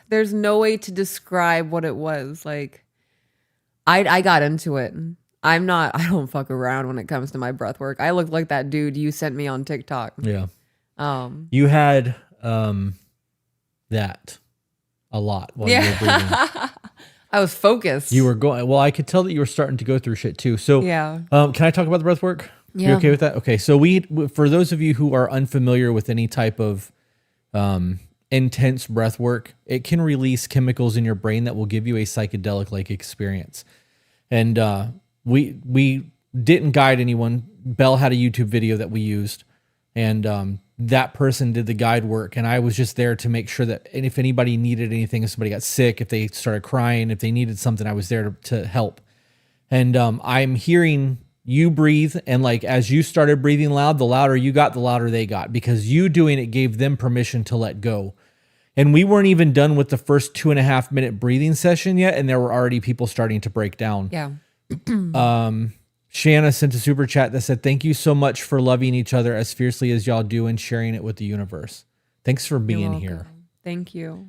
There's no way to describe what it was. Like, I got into it. I don't fuck around when it comes to my breath work. I look like that dude you sent me on TikTok.
Yeah. You had that a lot while you were breathing.
I was focused.
You were going, well, I could tell that you were starting to go through shit too. So
yeah.
Can I talk about the breath work?
Yeah.
You okay with that? Okay. So for those of you who are unfamiliar with any type of intense breath work, it can release chemicals in your brain that will give you a psychedelic-like experience. And we didn't guide anyone. Belle had a YouTube video that we used, and that person did the guide work, and I was just there to make sure that, and if anybody needed anything, if somebody got sick, if they started crying, if they needed something, I was there to help. And I'm hearing you breathe, and like as you started breathing loud, the louder you got, the louder they got, because you doing it gave them permission to let go. And we weren't even done with the first 2.5 minute breathing session yet, and there were already people starting to break down.
Yeah.
Shanna sent a super chat that said, thank you so much for loving each other as fiercely as y'all do and sharing it with the universe. Thanks for being here.
Thank you.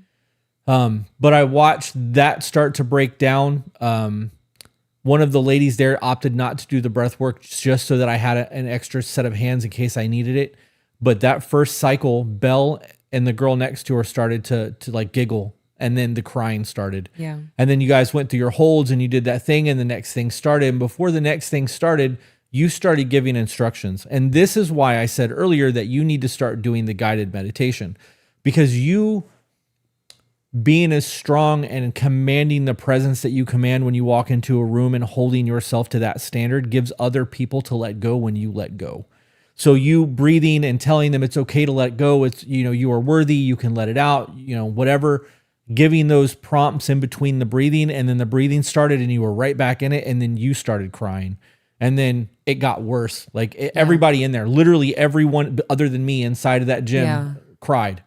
But I watched that start to break down. One of the ladies there opted not to do the breath work just so that I had an extra set of hands in case I needed it. But that first cycle, Belle and the girl next to her started to like giggle. And then the crying started.
Yeah.
And then you guys went through your holds and you did that thing, and the next thing started. And before the next thing started, you started giving instructions. And this is why I said earlier that you need to start doing the guided meditation, because being as strong and commanding the presence that you command when you walk into a room and holding yourself to that standard gives other people to let go when you let go. So you breathing and telling them it's okay to let go. It's, you are worthy. You can let it out, whatever, giving those prompts in between the breathing, and then the breathing started and you were right back in it. And then you started crying, and then it got worse. Like everybody in there, literally everyone other than me inside of that gym cried.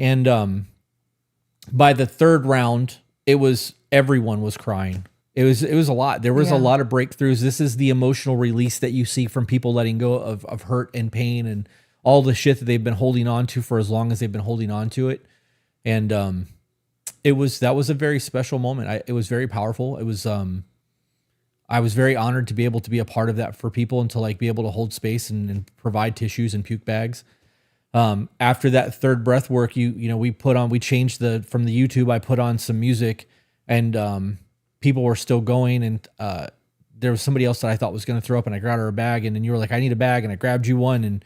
And, by the third round, everyone was crying. It was a lot. There was a lot of breakthroughs. This is the emotional release that you see from people letting go of hurt and pain and all the shit that they've been holding on to for as long as they've been holding on to it. And that was a very special moment. It was very powerful. It was I was very honored to be able to be a part of that for people and to like be able to hold space and provide tissues and puke bags. After that third breath work, we changed from the YouTube, I put on some music, and people were still going, and there was somebody else that I thought was going to throw up, and I grabbed her a bag, and then you were like, I need a bag, and I grabbed you one, and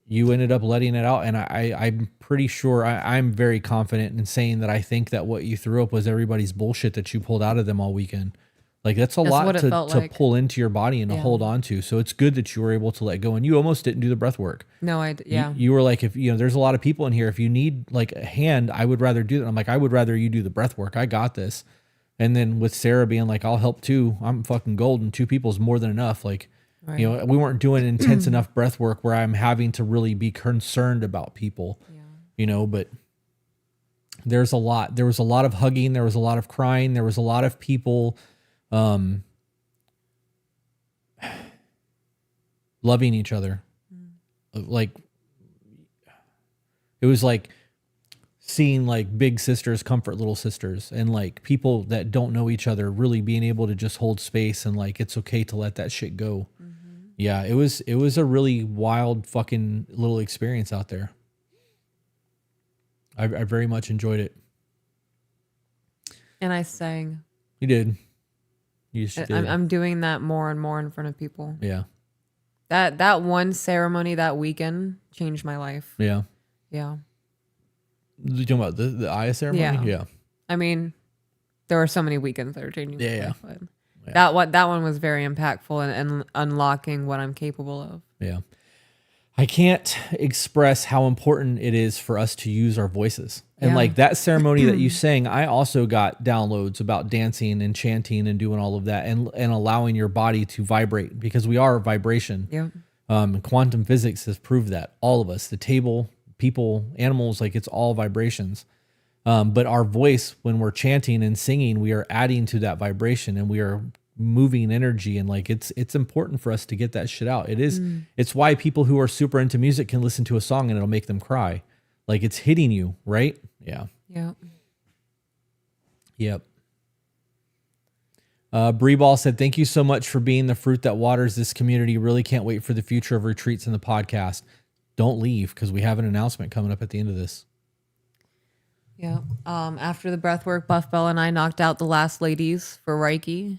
you ended up letting it out. And I'm pretty sure, I'm very confident in saying that I think that what you threw up was everybody's bullshit that you pulled out of them all weekend. Like that's a lot to pull into your body and to hold on to. So it's good that you were able to let go, and you almost didn't do the breath work.
No,
You were like, if there's a lot of people in here, if you need like a hand, I would rather do that. I'm like, I would rather you do the breath work. I got this. And then with Sarah being like, I'll help too. I'm fucking golden. 2 people is more than enough. Like, we weren't doing intense enough breath work where I'm having to really be concerned about people, but there was a lot of hugging. There was a lot of crying. There was a lot of people, loving each other. Like it was like seeing like big sisters comfort little sisters, and like people that don't know each other really being able to just hold space and like it's okay to let that shit go. Yeah, it was a really wild fucking little experience out there. I very much enjoyed it.
And I sang.
You did. You did.
I'm doing that more and more in front of people.
Yeah.
That one ceremony that weekend changed my life.
Yeah.
Yeah.
You talking about the Aya ceremony? Yeah.
I mean, there are so many weekends that are changing my life. But
Yeah.
that one was very impactful and unlocking what I'm capable of.
Yeah. I can't express how important it is for us to use our voices. And like that ceremony that you sang, I also got downloads about dancing and chanting and doing all of that and allowing your body to vibrate, because we are a vibration.
Yeah.
Quantum physics has proved that. All of us, the table, people, animals, like it's all vibrations. But our voice, when we're chanting and singing, we are adding to that vibration and we are moving energy, and like it's important for us to get that shit out. It is. It's why people who are super into music can listen to a song and it'll make them cry. Like it's hitting you, right? Yeah.
Yeah.
Yep. Bree Ball said, thank you so much for being the fruit that waters this community. Really can't wait for the future of retreats and the podcast. Don't leave, because we have an announcement coming up at the end of this.
Yeah. After the breathwork, Buff Bell and I knocked out the last ladies for Reiki.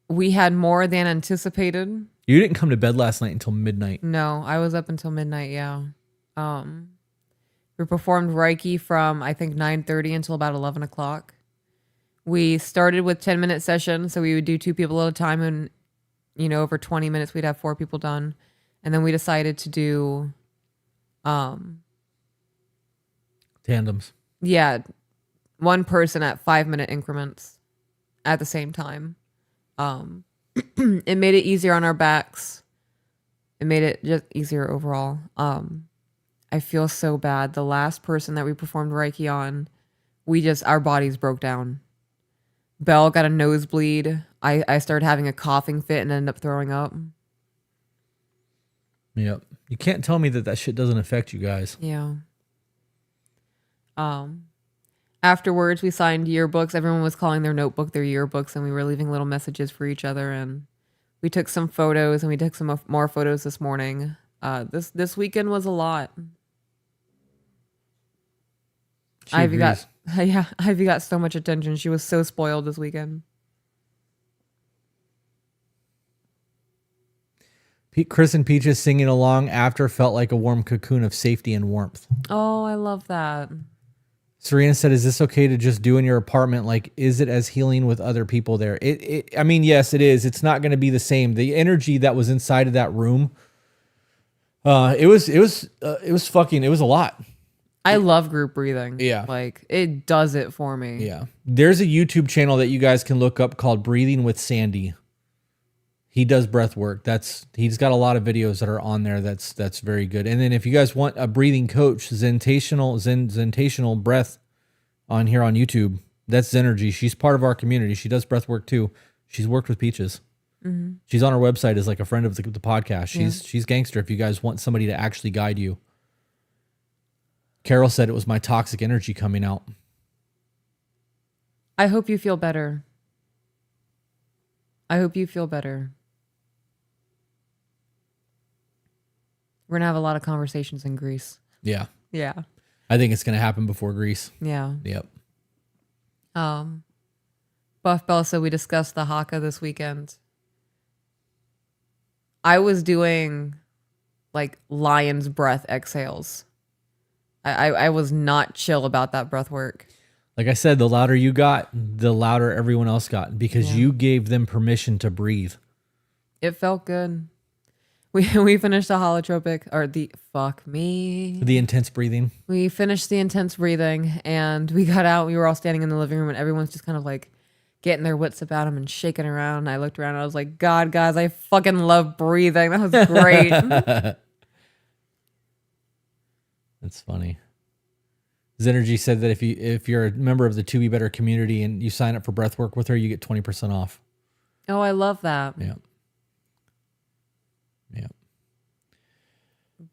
We had more than anticipated.
You didn't come to bed last night until midnight.
No, I was up until midnight. Yeah. We performed Reiki from, I think, 9:30 until about 11 o'clock. We started with 10-minute sessions. So we would do 2 people at a time. And, over 20 minutes, we'd have 4 people done. And then we decided to do
tandems.
Yeah. 1 person at 5-minute increments at the same time. It made it easier on our backs. It made it just easier overall. I feel so bad. The last person that we performed Reiki on, our bodies broke down. Belle got a nosebleed. I started having a coughing fit and ended up throwing up.
Yep. You can't tell me that shit doesn't affect you guys.
Yeah. Afterwards, we signed yearbooks. Everyone was calling their notebook their yearbooks, and we were leaving little messages for each other. And we took some photos, and we took some more photos this morning. This weekend was a lot. Ivy got so much attention. She was so spoiled this weekend.
Chris and Peaches singing along after felt like a warm cocoon of safety and warmth.
Oh, I love that.
Serena said, is this okay to just do in your apartment? Like, is it as healing with other people there? I mean, yes, it is. It's not going to be the same. The energy that was inside of that room, it was a lot.
I love group breathing.
Yeah.
Like, it does it for me.
Yeah. There's a YouTube channel that you guys can look up called Breathing with Sandy. He does breath work. He's got a lot of videos that are on there. That's very good. And then if you guys want a breathing coach, Zentational breath on here on YouTube, that's Zenergy. She's part of our community. She does breath work too. She's worked with Peaches. Mm-hmm. She's on our website as like a friend of the podcast. She's gangster if you guys want somebody to actually guide you. Carol said it was my toxic energy coming out.
I hope you feel better. I hope you feel better. We're going to have a lot of conversations in Greece.
Yeah.
Yeah.
I think it's going to happen before Greece.
Yeah.
Yep.
Buff Bella said we discussed the haka this weekend. I was doing like lion's breath exhales. I was not chill about that breath work.
Like I said, the louder you got, the louder everyone else got because you gave them permission to breathe.
It felt good. We finished the holotropic, or the
intense breathing.
We finished the intense breathing, and we got out. We were all standing in the living room, and everyone's just kind of like getting their wits about them and shaking around. And I looked around, and I was like, God, guys, I fucking love breathing. That was great.
That's funny. Zenergy said that if you're a member of the To Be Better community and you sign up for breath work with her, you get 20% off.
Oh, I love that.
Yeah. Yeah.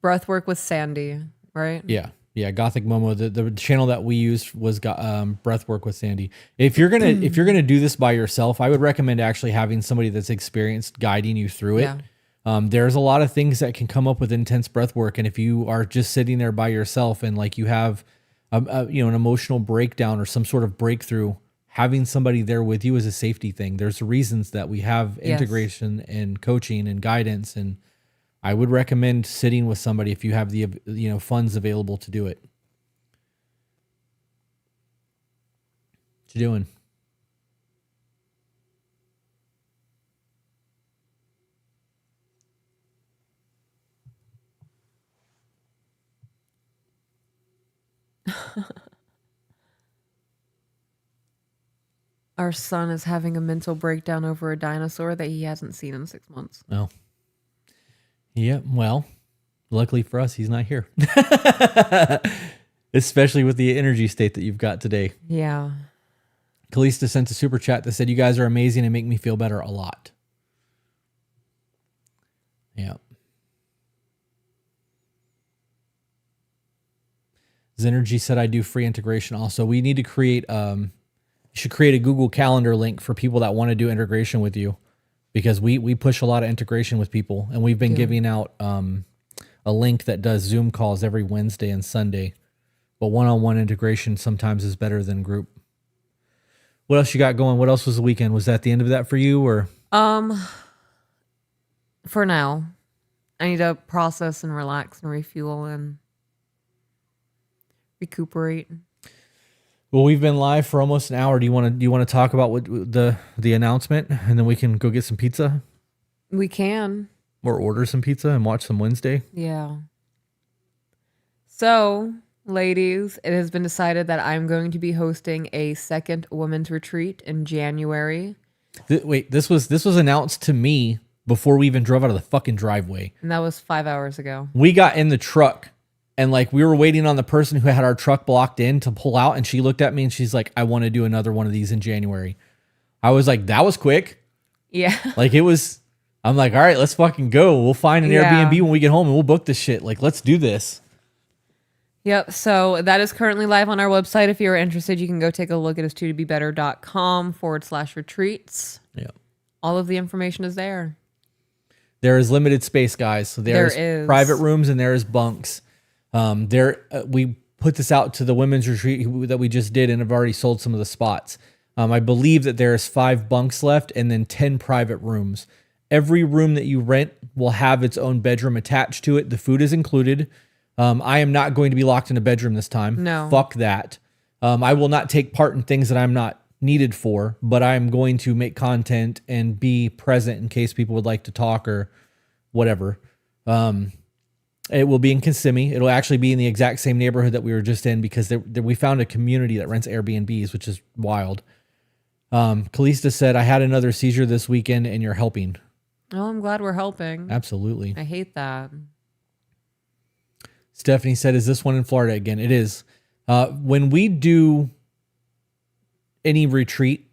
Breath work with Sandy, right?
Yeah. Yeah. Gothic Momo. The channel that we used was breath work with Sandy. If you're gonna do this by yourself, I would recommend actually having somebody that's experienced guiding you through it. Yeah. There's a lot of things that can come up with intense breath work, and if you are just sitting there by yourself and like you have an emotional breakdown or some sort of breakthrough, having somebody there with you is a safety thing. There's reasons that we have integration and coaching and guidance, and I would recommend sitting with somebody if you have the funds available to do it. What you doing?
Our son is having a mental breakdown over a dinosaur that he hasn't seen in 6 months.
Oh. Yeah, well, luckily for us, he's not here. Especially with the energy state that you've got today.
Yeah.
Kalista sent a super chat that said, you guys are amazing and make me feel better a lot. Yeah. Zenergy said, I do free integration also. We need to create, you should create a Google Calendar link for people that want to do integration with you, because we push a lot of integration with people, and we've been giving out a link that does Zoom calls every Wednesday and Sunday. But one-on-one integration sometimes is better than group. What else you got going? What else was the weekend? Was that the end of that for you, or?
For now, I need to process and relax and refuel and recuperate.
Well, we've been live for almost an hour. Do you want to talk about what the announcement, and then we can go get some pizza?
We can.
Or order some pizza and watch some Wednesday?
Yeah. So, ladies, it has been decided that I'm going to be hosting a second women's retreat in January.
Wait, this was announced to me before we even drove out of the fucking driveway.
And that was 5 hours ago.
We got in the truck, and like we were waiting on the person who had our truck blocked in to pull out, and she looked at me and she's like, I want to do another one of these in January. I was like, that was quick.
Yeah.
Like it was, I'm like, all right, let's fucking go. We'll find an Airbnb when we get home and we'll book this shit. Like, let's do this.
Yep. So that is currently live on our website. If you're interested, you can go take a look at is2tobebetter.com/retreats.
Yeah.
All of the information is there.
There is limited space, guys. So there is private rooms and there is bunks. We put this out to the women's retreat that we just did and have already sold some of the spots. I believe that there is 5 bunks left and then 10 private rooms. Every room that you rent will have its own bedroom attached to it. The food is included. I am not going to be locked in a bedroom this time.
No.
Fuck that. I will not take part in things that I'm not needed for, but I'm going to make content and be present in case people would like to talk or whatever. It will be in Kissimmee. It'll actually be in the exact same neighborhood that we were just in because we found a community that rents Airbnbs, which is wild. Kalista said, I had another seizure this weekend and you're helping.
Oh, I'm glad we're helping.
Absolutely.
I hate that.
Stephanie said, is this one in Florida again? It is. When we do any retreat,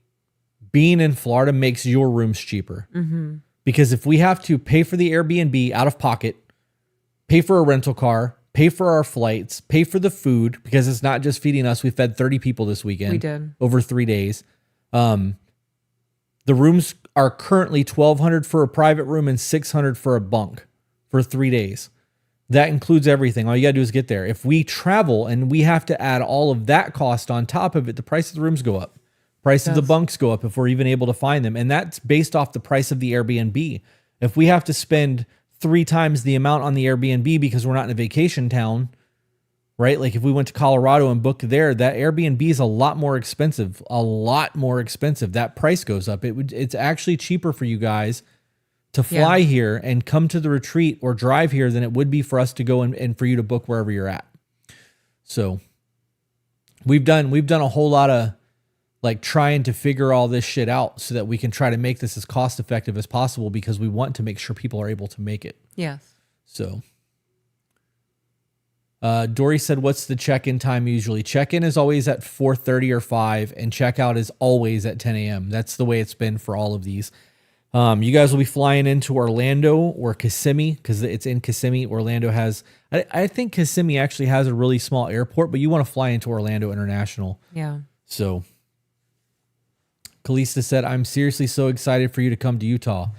being in Florida makes your rooms cheaper.
Mm-hmm.
Because if we have to pay for the Airbnb out of pocket, pay for a rental car, pay for our flights, pay for the food, because it's not just feeding us. We fed 30 people this weekend.
We did.
Over 3 days. The rooms are currently $1,200 for a private room and $600 for a bunk for 3 days. That includes everything. All you got to do is get there. If we travel and we have to add all of that cost on top of it, the price of the rooms go up. Price of the bunks go up if we're even able to find them. And that's based off the price of the Airbnb. If we have to spend 3 times the amount on the Airbnb because we're not in a vacation town, right? Like if we went to Colorado and booked there, that Airbnb is a lot more expensive. A lot more expensive. That price goes up. It's actually cheaper for you guys to fly here and come to the retreat or drive here than it would be for us to go and for you to book wherever you're at. So we've done a whole lot of like trying to figure all this shit out so that we can try to make this as cost effective as possible because we want to make sure people are able to make it.
Yes.
So Dory said, what's the check-in time usually? Check-in is always at 4:30 or 5 and checkout is always at 10 a.m. That's the way it's been for all of these. You guys will be flying into Orlando or Kissimmee because it's in Kissimmee. Orlando has, I think Kissimmee actually has a really small airport, but you want to fly into Orlando International.
Yeah.
So Kalista said, I'm seriously so excited for you to come to Utah.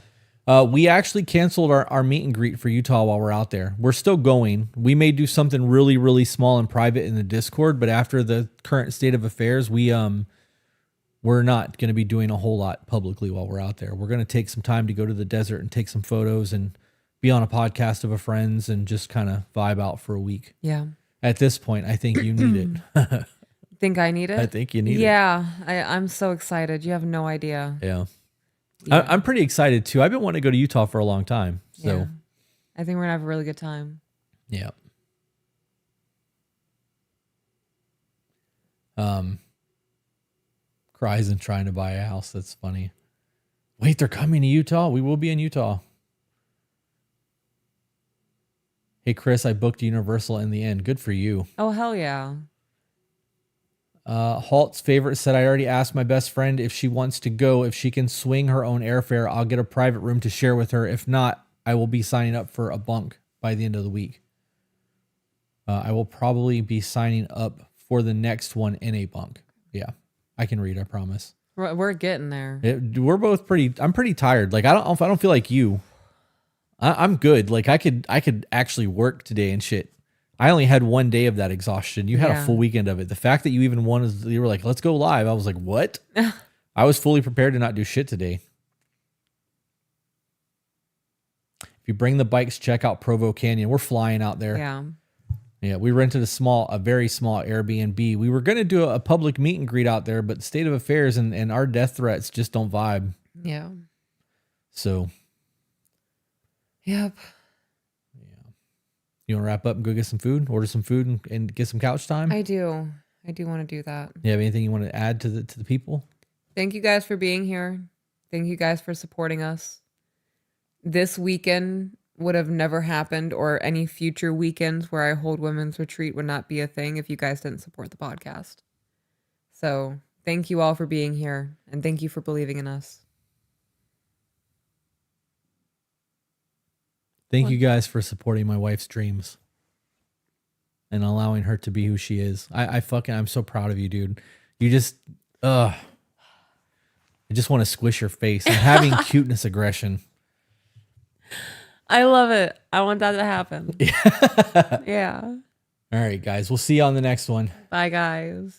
We actually canceled our meet and greet for Utah while we're out there. We're still going. We may do something really, really small and private in the Discord, but after the current state of affairs, we're not going to be doing a whole lot publicly while we're out there. We're going to take some time to go to the desert and take some photos and be on a podcast of a friends and just kind of vibe out for a week.
Yeah.
At this point, I think you need it.
Think I need it?
I think you need it.
Yeah. I'm so excited. You have no idea.
Yeah. I'm pretty excited too. I've been wanting to go to Utah for a long time. So
yeah. I think we're going to have a really good time.
Yeah. Cries and trying to buy a house. That's funny. Wait, they're coming to Utah. We will be in Utah. Hey, Chris, I booked Universal in the end. Good for you.
Oh, hell yeah.
Halt's favorite said, I already asked my best friend if she wants to go. If she can swing her own airfare, I'll get a private room to share with her. If not, I will be signing up for a bunk by the end of the week. I will probably be signing up for the next one in a bunk. Yeah. I can read, I promise.
We're getting there.
We're both I'm pretty tired. Like I don't feel like you. I'm good. Like I could actually work today and shit. I only had 1 day of that exhaustion. You had a full weekend of it. The fact that you even you were like, let's go live. I was like, what? I was fully prepared to not do shit today. If you bring the bikes, check out Provo Canyon. We're flying out there.
Yeah.
Yeah, we rented a very small Airbnb. We were going to do a public meet and greet out there, but the state of affairs and our death threats just don't vibe.
Yeah.
So.
Yep.
Yeah. You want to wrap up and go get some food, order some food and get some couch time?
I do want to do that.
You have anything you want to add to the people?
Thank you guys for being here. Thank you guys for supporting us. This weekend would have never happened, or any future weekends where I hold women's retreat would not be a thing if you guys didn't support the podcast. So thank you all for being here, and thank you for believing in us.
Thank you guys for supporting my wife's dreams and allowing her to be who she is. I'm so proud of you, dude. You just, I just want to squish your face. I'm having cuteness aggression.
I love it. I want that to happen. Yeah.
All right, guys. We'll see you on the next one.
Bye, guys.